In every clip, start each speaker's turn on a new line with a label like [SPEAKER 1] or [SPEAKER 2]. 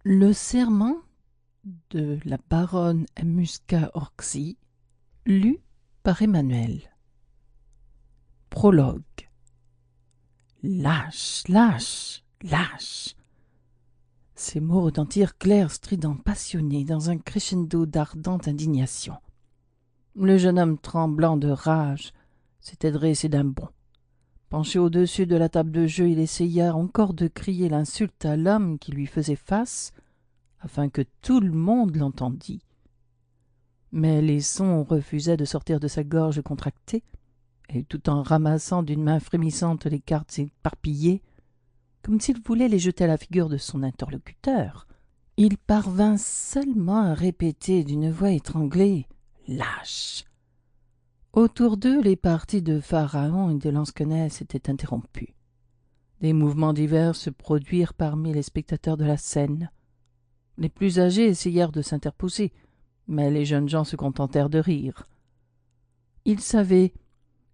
[SPEAKER 1] Le serment de la baronne Musca-Orczy, lu par Emmanuel. Prologue. Lâche, lâche, lâche. Ces mots retentirent clairs, stridents, passionnés, dans un crescendo d'ardente indignation. Le jeune homme, tremblant de rage, s'était dressé d'un bond. Penché au-dessus de la table de jeu, il essaya encore de crier l'insulte à l'homme qui lui faisait face, afin que tout le monde l'entendît. Mais les sons refusaient de sortir de sa gorge contractée, et tout en ramassant d'une main frémissante les cartes éparpillées, comme s'il voulait les jeter à la figure de son interlocuteur, il parvint seulement à répéter d'une voix étranglée « Lâche !» Autour d'eux, les parties de Pharaon et de Lansquenet s'étaient interrompues. Des mouvements divers se produisirent parmi les spectateurs de la scène. Les plus âgés essayèrent de s'interposer, mais les jeunes gens se contentèrent de rire. Ils savaient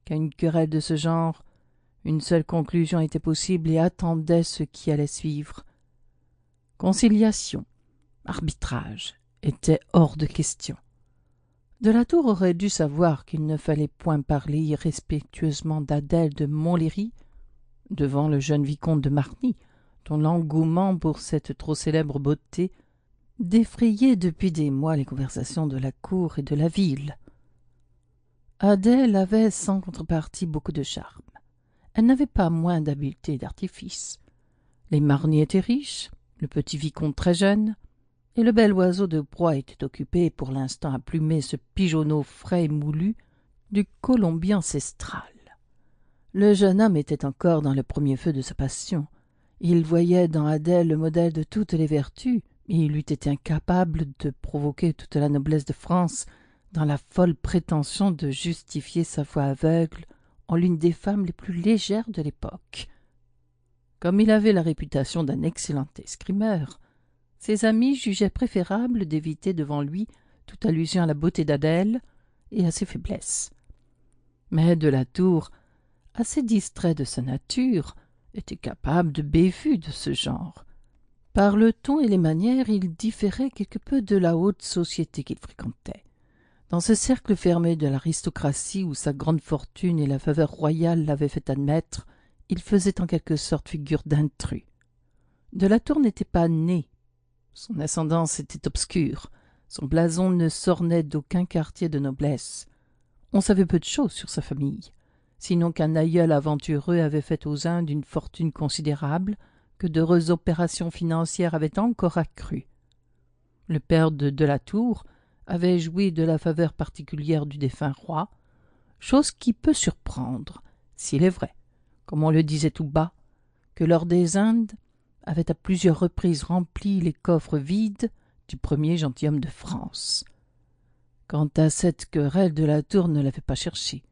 [SPEAKER 1] qu'à une querelle de ce genre, une seule conclusion était possible et attendaient ce qui allait suivre. Conciliation, arbitrage, étaient hors de question. De la Tour aurait dû savoir qu'il ne fallait point parler irrespectueusement d'Adèle de Montlhéry devant le jeune vicomte de Marny, dont l'engouement pour cette trop célèbre beauté défrayait depuis des mois les conversations de la cour et de la ville. Adèle avait sans contrepartie beaucoup de charme. Elle n'avait pas moins d'habileté et d'artifice. Les Marny étaient riches, le petit vicomte très jeune, et le bel oiseau de proie était occupé pour l'instant à plumer ce pigeonneau frais et moulu du Colombie ancestral. Le jeune homme était encore dans le premier feu de sa passion. Il voyait dans Adèle le modèle de toutes les vertus, et il eût été incapable de provoquer toute la noblesse de France dans la folle prétention de justifier sa foi aveugle en l'une des femmes les plus légères de l'époque. Comme il avait la réputation d'un excellent escrimeur, ses amis jugeaient préférable d'éviter devant lui toute allusion à la beauté d'Adèle et à ses faiblesses. Mais de la Tour, assez distrait de sa nature, était capable de bévues de ce genre. Par le ton et les manières, il différait quelque peu de la haute société qu'il fréquentait. Dans ce cercle fermé de l'aristocratie où sa grande fortune et la faveur royale l'avaient fait admettre, il faisait en quelque sorte figure d'intrus. De la Tour n'était pas né. Son ascendance était obscure. Son blason ne s'ornait d'aucun quartier de noblesse. On savait peu de choses sur sa famille, sinon qu'un aïeul aventureux avait fait aux Indes une fortune considérable, que d'heureuses opérations financières avaient encore accru. Le père de la Tour avait joui de la faveur particulière du défunt roi, chose qui peut surprendre, s'il est vrai, comme on le disait tout bas, que lors des Indes avait à plusieurs reprises rempli les coffres vides du premier gentilhomme de France. Quant à cette querelle, de la Tour ne l'avait pas cherchée.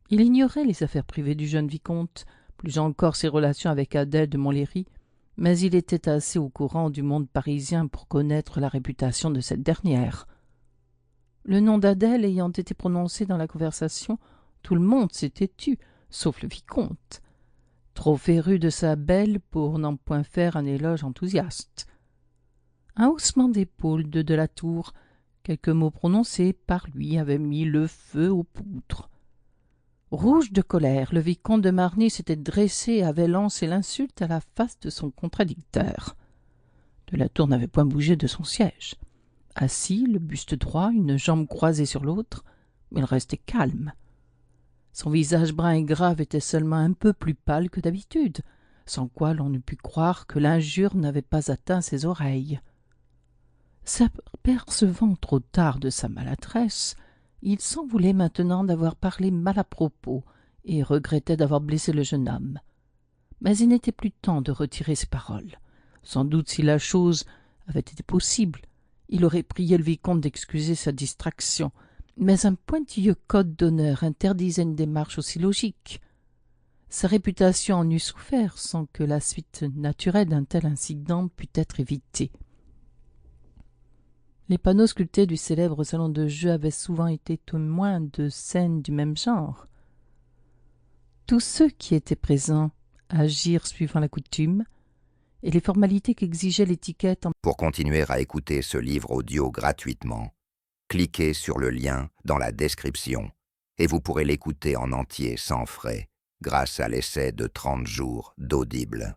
[SPEAKER 1] Il ignorait les affaires privées du jeune vicomte, plus encore ses relations avec Adèle de Montlhéry, mais il était assez au courant du monde parisien pour connaître la réputation de cette dernière. Le nom d'Adèle ayant été prononcé dans la conversation, tout le monde s'était tu, sauf le vicomte, trop féru de sa belle pour n'en point faire un éloge enthousiaste. Un haussement d'épaules de la Tour, quelques mots prononcés par lui, avaient mis le feu aux poudres. Rouge de colère, le vicomte de Marny s'était dressé et avait lancé l'insulte à la face de son contradicteur. De la Tour n'avait point bougé de son siège. Assis, le buste droit, une jambe croisée sur l'autre, mais il restait calme. Son visage brun et grave était seulement un peu plus pâle que d'habitude, sans quoi l'on eût pu croire que l'injure n'avait pas atteint ses oreilles. S'apercevant trop tard de sa maladresse, il s'en voulait maintenant d'avoir parlé mal à propos et regrettait d'avoir blessé le jeune homme. Mais il n'était plus temps de retirer ses paroles. Sans doute, si la chose avait été possible, il aurait prié le vicomte d'excuser sa distraction, mais un pointilleux code d'honneur interdisait une démarche aussi logique. Sa réputation en eût souffert sans que la suite naturelle d'un tel incident pût être évitée. Les panneaux sculptés du célèbre salon de jeu avaient souvent été témoins de scènes du même genre. Tous ceux qui étaient présents agirent suivant la coutume, et les formalités qu'exigeait l'étiquette.
[SPEAKER 2] Pour continuer à écouter ce livre audio gratuitement, cliquez sur le lien dans la description et vous pourrez l'écouter en entier sans frais grâce à l'essai de 30 jours d'Audible.